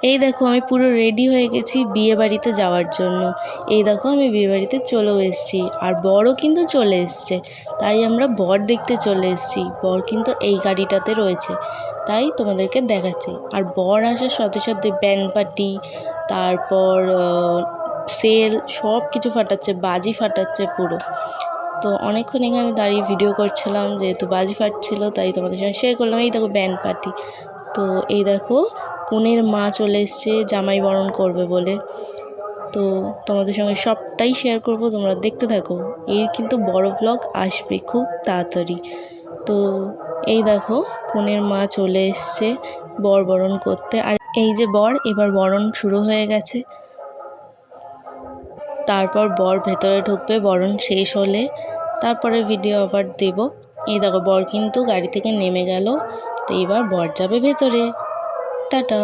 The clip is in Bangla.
এই দেখো আমি পুরো রেডি হয়ে গেছি বিয়ে বাড়িতে যাওয়ার জন্য। এই দেখো আমি বিয়ে বাড়িতে চলেও এসেছি, আর বরও কিন্তু চলে এসছে। তাই আমরা বর দেখতে চলে এসেছি। বর কিন্তু এই গাড়িটাতে রয়েছে, তাই তোমাদেরকে দেখাচ্ছি। আর বর আসার সাথে সাথে ব্যান্ড পার্টি, তারপর সেল সব কিছু ফাটাচ্ছে, বাজি ফাটাচ্ছে পুরো। তো অনেকক্ষণ এখানে দাঁড়িয়ে ভিডিও করছিলাম, যেহেতু বাজি ফাটছিল তাই তোমাদের সঙ্গে শেয়ার করলাম। এই দেখো ব্যান্ড পার্টি। তো এই দেখো কনের মা চলে এসছে জামাই বরণ করবে বলে। তো তোমাদের সঙ্গে সবটাই শেয়ার করব, তোমরা দেখতে থাকো। এর কিন্তু বড় ব্লগ আসবে খুব তাড়াতাড়ি। তো এই দেখো কনের মা চলে এসছে বর বরণ করতে। আর এই যে বর, এবার বরণ শুরু হয়ে গেছে। তারপর বর ভেতরে ঢুকবে বরণ শেষ হলে, তারপরে ভিডিও আবার দেব। এই দেখো বর কিন্তু গাড়ি থেকে নেমে গেল। তো এবার বর যাবে ভেতরে। টাটা।